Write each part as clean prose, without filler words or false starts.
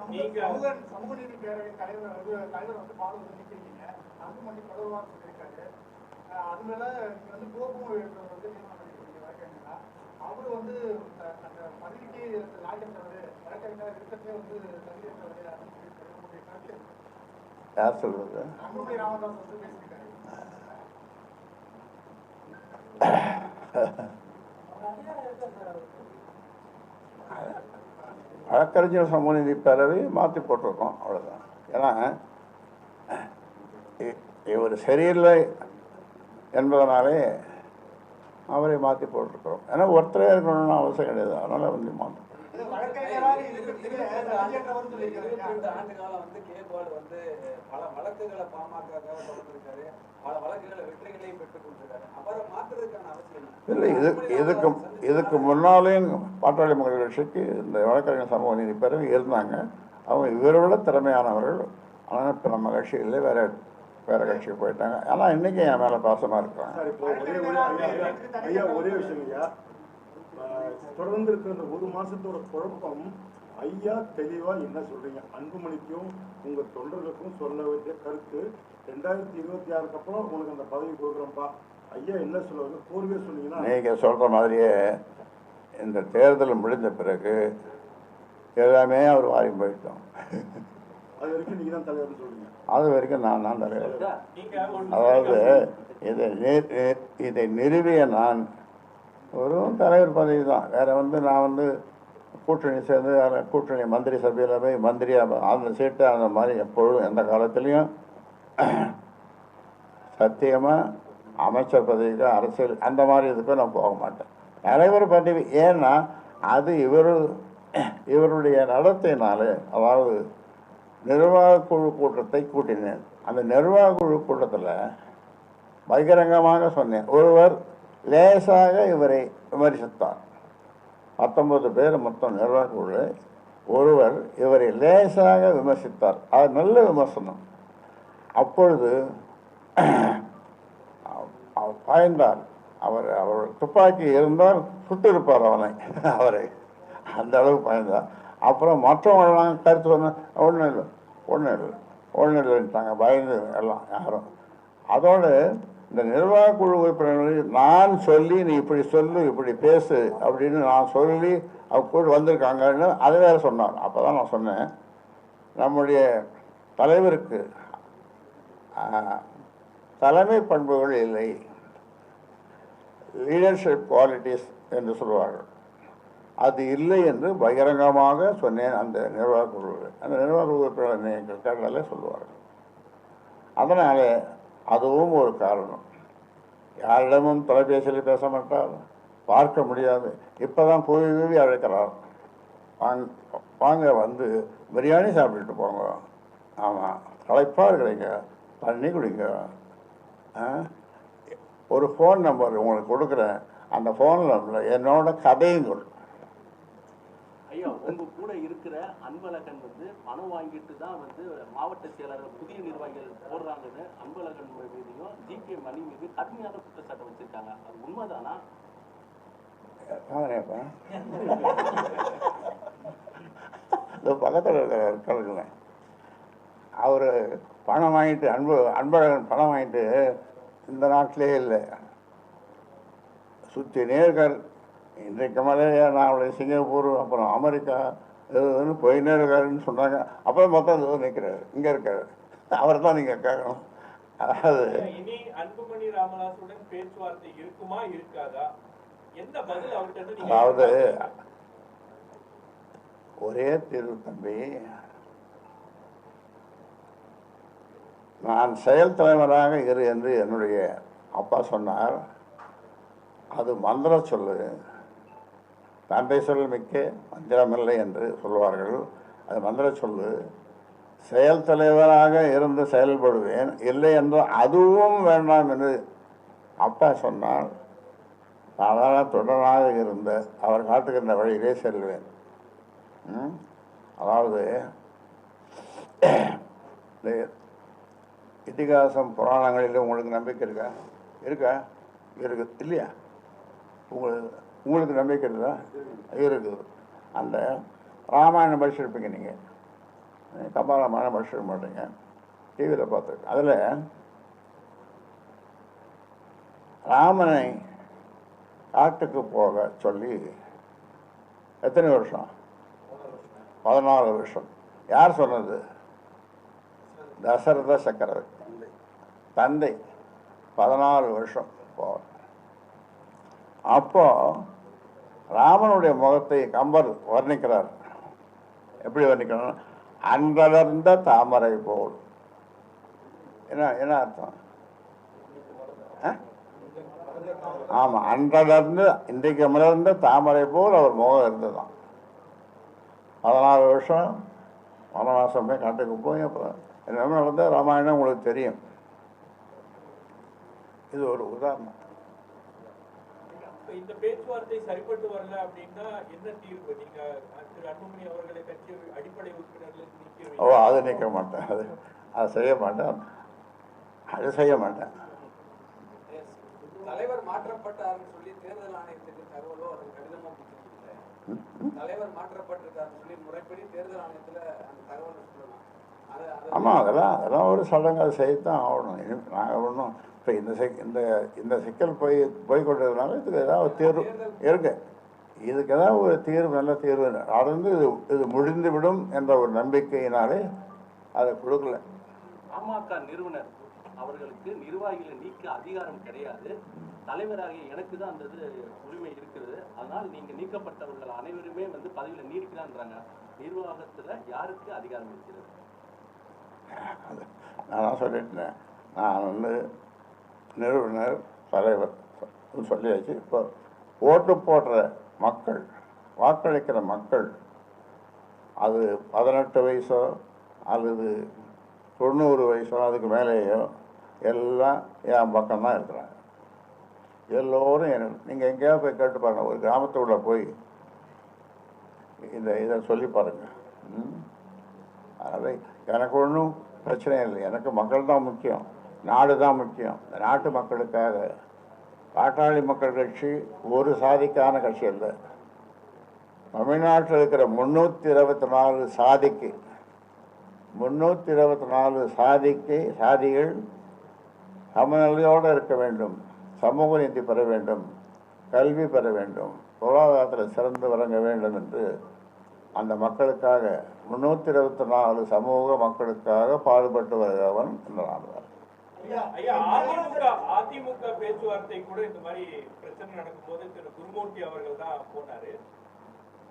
சமூக நீதி பேரவை தலைவர் வந்து பால் வந்து நிற்கிறீங்க, அன்புமணி தொடர்பாக சொல்லியிருக்காரு. அது மேல நீங்க வந்து கோபம் வந்து நியமனம் பண்ணிருக்கீங்க வழக்கறிஞரா. அவரு வந்து அந்த பதவிக்கு லாயக்கற்றவர், வழக்கறிஞர் இருக்கத்தே வந்து தகுதியற்றவர் அப்படின்னு சொல்லியிருக்காரு. உங்களுடைய கருத்து யார் சொல்றது? அன்புமணி ராமதாஸ் வந்து பேசியிருக்காரு. வழக்கறிஞர் சமூக நீதி பேரவை மாற்றி போட்டிருக்கோம், அவ்வளோதான். ஏன்னா இவர் சரியில்லை என்பதனாலே அவரை மாற்றி போட்டிருக்கிறோம். ஏன்னா ஒருத்தரே இருக்கணும்னு அவசியம் கிடையாது, அதனால் வந்து மாற்றோம். ஆண்டு காலம் வந்து கேபால் வந்து பல வழக்குகளை பாமக தொடர்ந்திருக்காரு, பல வழக்குகளை வெற்றிகளையும் பெற்றுக் கொண்டிருக்காரு. அவரை மாற்றுறதுக்கான அவசியம் இல்லை. இதுக்கு முன்னாலேயும் பாட்டாளி மக்கள் கட்சிக்கு இந்த வழக்கறிஞர் சமூக நீதி பேரவை இருந்தாங்க. அவங்க இவரை விட திறமையானவர்கள். ஆனால் இப்போ நம்ம கட்சி இல்லை, வேற கட்சிக்கு போயிட்டாங்க. ஆனால் இன்னைக்கு என் மேலே பாசமாக இருக்கிறாங்க. ஒரே விஷயம் ஐயா, தொடர்ந்து இருக்கிற இந்த ஒரு மாசத்தோட குழப்பம் ஐயா தெளிவா என்ன சொல்றீங்க? அன்புமணிக்கும் உங்க தொண்டர்களுக்கும் சொல்ல வேண்டிய கருத்து 2026 அப்புறம் உங்களுக்கு அந்த பதவி கொடுக்குறோம்ப்பா ஐயா என்ன சொல்லுவாங்க? கோர்வையா சொன்னீங்கன்னா. நீங்க சொல்ற மாதிரியே இந்த தேர்தல் முடிந்த பிறகு எல்லாமே அவர் வாரி போயிட்டோம். அது வரைக்கும் நீங்க தான் தலைவர்னு சொல்லுங்க. அது வரைக்கும் நான் தான் தலைவர். அதாவது இதை நிறுவிய நான் ஒரு தலைவர் பதவி தான். வேற வந்து நான் வந்து கூட்டணி சேர்ந்து கூட்டணி மந்திரி சபையில் போய் மந்திரியாக அந்த சீட்டு அந்த மாதிரி எப்பொழுதும் எந்த காலத்துலேயும் சத்தியமாக அமைச்சர் பதவிக்கு அரசியல் அந்த மாதிரி இதுக்கும் நான் போக மாட்டேன். தலைவர் பதவி ஏன்னா அது இவருடைய நடத்தையினால, அதாவது நிர்வாக குழு கூட்டத்தை கூட்டினேன். அந்த நிர்வாக குழு கூட்டத்தில் பகிரங்கமாக சொன்னேன். ஒருவர் லேசாக இவரை விமர்சித்தார். 19 பேர் மொத்தம் நிர்வாக குழு. ஒருவர் இவரை லேசாக விமர்சித்தார். அது நல்ல விமர்சனம். அப்பொழுது பாய்ந்தார். அவர் துப்பாக்கி இருந்தால் சுட்டிருப்பார் அவரை அந்த அளவு பாய்ந்தார். அப்புறம் மற்றவங்களாம் கருத்து சொன்ன ஒன்றும் இல்லைன்ட்டாங்க, பயந்து எல்லாம் யாரும். அதோடு இந்த நிர்வாக குழு உறுப்பினர்கள் நான் சொல்லி நீ இப்படி சொல்லு இப்படி பேசு அப்படின்னு நான் சொல்லி அவர் கூட வந்திருக்காங்கன்னு அது வேற சொன்னார். அப்போ தான் நான் சொன்னேன், நம்முடைய தலைவருக்கு தலைமை பண்புகள் இல்லை, லீடர்ஷிப் குவாலிட்டிஸ் என்று சொல்வார்கள், அது இல்லை என்று பகிரங்கமாக சொன்னேன். அந்த நிர்வாக குழு உறுப்பினர்கள் கேட்டாலே சொல்லுவார்கள். அதனால் அதுவும் ஒரு காரணம். யாரிடமும் தொலைபேசியில் பேச மாட்டார், பார்க்க முடியாது. இப்போ தான் கூவி அழைக்கிறார், வாங்க வந்து பிரியாணி சாப்பிட்டுட்டு போங்க, ஆமாம் களைப்பாக இருக்கிறீங்க, தண்ணி குடிங்க, ஒரு ஃபோன் நம்பர் உங்களுக்கு கொடுக்குறேன், அந்த ஃபோன் நம்பரில் என்னோட கதையும் கொடு. ஐயா, உங்க கூட இருக்கிற அன்பழகன் வந்து பணம் வாங்கிட்டு தான் வந்து மாவட்ட செயலர்கள் புதிய நிர்வாகிகள் போடுறாங்கன்னு அன்பழகன் மீதையும் ஜிகே மணி மீது கடுமையான குற்றச்சாட்டை வச்சிருக்காங்க. அது உண்மைதானா? பக்கத்தில் இருக்கிற அவர் பணம் வாங்கிட்டு அன்பழகன் பணம் வாங்கிட்டு இந்த நாட்டிலே இல்லை, சுற்றினே இருக்கார். இன்றைக்கு மலையா நான் அவளுடைய சிங்கப்பூர் அப்புறம் அமெரிக்கா இதுன்னு போயினே இருக்காருன்னு சொன்னாங்க. அப்புறம் மொத்தம் நிற்கிறாரு, இங்கே இருக்காரு. அவர் தான் நீங்கள் கேட்கணும். அதாவது இனி அன்புமணி ராமதாசுடன் பேச்சுவார்த்தை இருக்குமா இருக்காதா, என்ன பதில் அவர்கிட்ட? அதாவது ஒரே தீர்வு தம்பி, நான் செயல் தலைவராக இரு என்று என்னுடைய அப்பா சொன்னார். அது மந்திர சொல்லு, தந்தை சொல் மிக்க மந்திரமில்லை என்று சொல்வார்கள். அது மந்திர சொல்லு. செயல் தலைவராக இருந்து செயல்படுவேன், இல்லை என்று அதுவும் வேண்டாம் என்று அப்பா சொன்னார். சாதாரண தொடராக இருந்த அவர் காட்டுகின்ற வழியிலே செல்வேன். அதாவது இதிகாசம் புராணங்களில் உங்களுக்கு நம்பிக்கை இருக்கா இருக்குது இல்லையா? உங்களுக்கு நம்பிக்கை இருக்குதா? இருக்குது. அந்த ராமாயணம் படிச்சிருப்பீங்க நீங்கள். கபாலமான படிச்சிருக்க மாட்டேங்க, டிவியில் பார்த்துருக்கேன். அதில் ராமனை காட்டுக்கு போக சொல்லி எத்தனை வருஷம்? 14 வருஷம். யார் சொன்னது? தசரத சக்கரவர்த்தி தந்தை. 14 வருஷம் போக. அப்போ ராமனுடைய முகத்தை கம்பர் வர்ணிக்கிறார். எப்படி வர்ணிக்கிறார்? அன்றலர்ந்த தாமரை போல். என்ன அர்த்தம்? ஆமாம், அன்றலர்ந்து இன்றைக்கு மலர்ந்த தாமரை போல் அவர் முகம் இருந்ததுதான். 14 வருஷம் வனவாசம் போய் காட்டுக்கு போய் அப்புறம் என்ன நடந்த ராமாயணம் உங்களுக்கு தெரியும். இது ஒரு உதாரணம். இந்த பேச்சுவார்த்தை சரிப்பட்டு வரல அப்படின்னா என்ன தீர்வு? நீங்க திரு அன்புமணி அவர்களை கட்சி அடிப்படை உறுப்பினர்கள் ஓ, அது நிற்க மாட்டேன், அது செய்ய மாட்டேன், அது செய்ய மாட்டேன். தலைவர் மாற்றப்பட்டார்னு சொல்லி தேர்தல் ஆணையத்துக்கு தகவலோ அது கடிதமோ கொடுத்துருக்கீங்க. தலைவர் மாற்றப்பட்டிருக்காருன்னு சொல்லி முறைப்படி தேர்தல் ஆணையத்துல அந்த தகவல் சொல்லலாம். ஆமாம், அதெல்லாம் ஒரு சடங்கு, அதை செய்யத்தான் ஆகணும். நாங்கள் ஒன்றும் இப்போ இந்த சிக்கல் போய் கொண்டதுனால இதுக்கு ஏதாவது தீர்வு இருக்கு. இதுக்கு ஏதாவது ஒரு தீர்வு, நல்ல தீர்வு நடந்து இது முடிந்துவிடும் என்ற ஒரு நம்பிக்கையினாலே அதை கொடுக்கல. பாமக நிறுவனர் அவர்களுக்கு நிர்வாகிகளை நீக்க அதிகாரம் கிடையாது. தலைவராகிய எனக்கு தான் அந்த உரிமை இருக்கிறது. அதனால் நீங்க நீக்கப்பட்டவர்கள் அனைவருமே பதவியில நீடிக்கிறான்றாங்க. நிர்வாகத்துல யாருக்கு அதிகாரம் இருக்கிறது? நான் சொல்லிட்டேன். நான் நிறுவனர் தலைவர் சொல்லியாச்சு. இப்போ ஓட்டு போடுற மக்கள், வாக்களிக்கிற மக்கள், அது 18 வயசோ அல்லது 90 வயசோ அதுக்கு மேலேயோ எல்லாம் என் பக்கம்தான் இருக்கிறாங்க. எல்லோரும் நீங்கள் எங்கேயாவது போய் கேட்டு பாருங்கள். ஒரு கிராமத்துக்குள்ளே போய் இதை சொல்லி பாருங்கள். அதை எனக்கு ஒன்றும் பிரச்சனை இல்லை. எனக்கு மக்கள் தான் முக்கியம், நாடு தான் முக்கியம். இந்த நாட்டு மக்களுக்காக பாட்டாளி மக்கள் கட்சி ஒரு சாதிக்கான கட்சி இல்லை. தமிழ்நாட்டில் இருக்கிற 324 சாதிக்கு 324 சாதிகள் சமநிலையோடு இருக்க வேண்டும், சமூக நீதி பெற வேண்டும், கல்வி பெற வேண்டும், பொருளாதாரத்தில் சிறந்து விளங்க வேண்டும் என்று அந்த மக்களுக்காக 324 சமூக மக்களுக்காக பாடுபட்டு வருகிறவன் என்றான். அதிமுக பேச்சுவார்த்தை கூட இந்த மாதிரி பிரச்சனை நடக்கும் போது திரு குருமூர்த்தி அவர்கள் தான் போனாரு.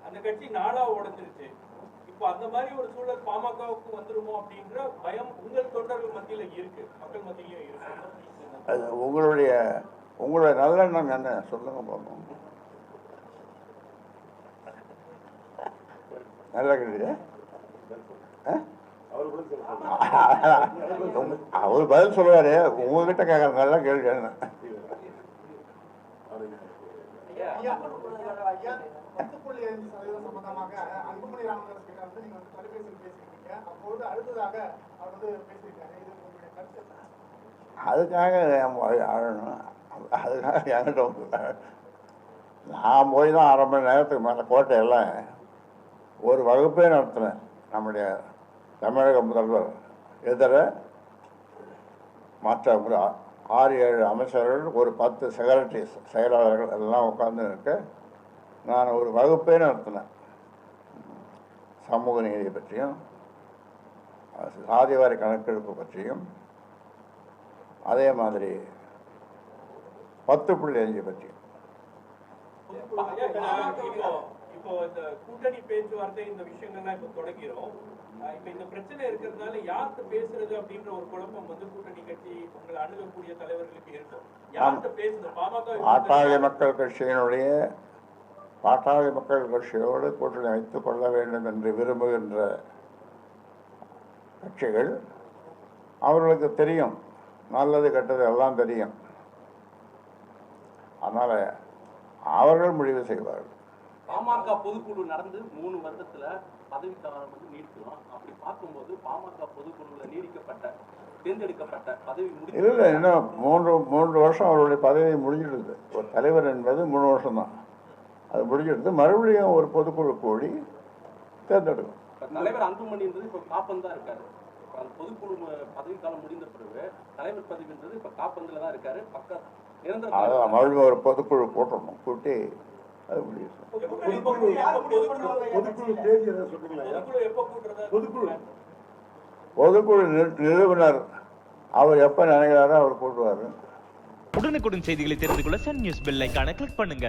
அந்த கட்சி நாளா உடைஞ்சிருச்சு. இப்போ அந்த மாதிரி ஒரு சூழல் பாமகவுக்கு வந்துருமோ அப்படின்ற பயம் உங்கள் தொண்டர்கள் மத்தியில இருக்கு, மக்கள் மத்தியிலும் இருக்கு. அது உங்களுடைய நல்லெண்ணம் என்ன சொல்லுங்க பார்ப்போம். நல்ல கேள்வி. அவர் பதில் சொல்லுவாரு, உங்ககிட்ட கேட்கற நல்ல கேள்வி என்ன? சம்பந்தமாக அன்புமணி ராமதாஸ் கிட்ட நீங்க தொலைபேசியில் பேசிருக்கீங்க. அப்போது அடுத்ததாக அவர் பேசியிருக்காரு. இது உங்களுடைய கருத்து? அதுக்காக என்கிட்ட நான் போய் தான் 1/2 மணி நேரத்துக்கு மேலே கோட்டையெல்லாம் ஒரு வகுப்பே நடத்தினேன். நம்முடைய தமிழக முதல்வர் எதிர மற்ற 6-7 அமைச்சர்கள், ஒரு 10 செக்ரட்டரிஸ், செயலாளர்கள் எல்லாம் உட்கார்ந்து இருக்க நான் ஒரு வகுப்பே நடத்தினேன். சமூக நீதி பற்றியும், சாதிவாரி கணக்கெடுப்பு பற்றியும், அதே மாதிரி 10.5 பற்றியும். இப்போ இந்த கூட்டணி பேச்சுவார்த்தை இந்த விஷயங்கள்லாம் இப்ப தொடங்கிறோம். இப்ப இந்த பிரச்சனை இருக்கிறதுனால யார்கிட்ட பேசுறது அப்படின்ற ஒரு குழப்பம் கூட்டணி கட்சி உங்களை அணுகக்கூடிய தலைவர்களுக்கு இருக்கும். யார்கிட்ட பேசுறது? பாட்டாளி மக்கள் கட்சியினுடைய பாட்டாளி மக்கள் கட்சியோடு கூட்டணி வைத்துக் கொள்ள வேண்டும் என்று விரும்புகின்ற கட்சிகள், அவர்களுக்கு தெரியும், நல்லது கெட்டது எல்லாம் தெரியும். அதனால அவர்கள் முடிவு செய்வார்கள். பாமக பொதுக்குழு நடந்து 3 வருடத்துல பதவிக்காலம் நீடிக்கலாம். அப்படி பார்க்கும்போது பாமக பொதுக்குழுல தேர்ந்தெடுக்கப்பட்ட பதவி இல்லை, இன்னும் 3 வருஷம் அவருடைய பதவி முடிஞ்சிடுது. ஒரு தலைவர் என்பது 3 வருஷம் தான், அது முடிஞ்சிடுது. மறுபடியும் ஒரு பொதுக்குழு கூடி தேர்ந்தெடுக்கும். தலைவர் அன்புமணின்றது இப்ப காப்பன் தான் இருக்காரு. இப்ப அந்த பொதுக்குழு பதவி காலம் முடிந்த பிறகு தலைவர் பதவின்றது இப்ப காப்பந்தில தான் இருக்காரு. நிரந்தர அதான் மறுபடியும் ஒரு பொதுக்குழு போட்டுடணும், கூட்டி அது முடியும். பொதுக்குழு தேதி எதாவது சொல்றீங்களா ஐயா? எப்ப கூட்டுறதா? பொதுக்குழு நிறுவனர் அவர் எப்ப நினைக்கிறாரோ அவர் கூட்டுவாரு. உடனுக்குடன் செய்திகளை தெரிந்து கொள்ள சன் நியூஸ் பெல் ஐகானை கிளிக் பண்ணுங்க.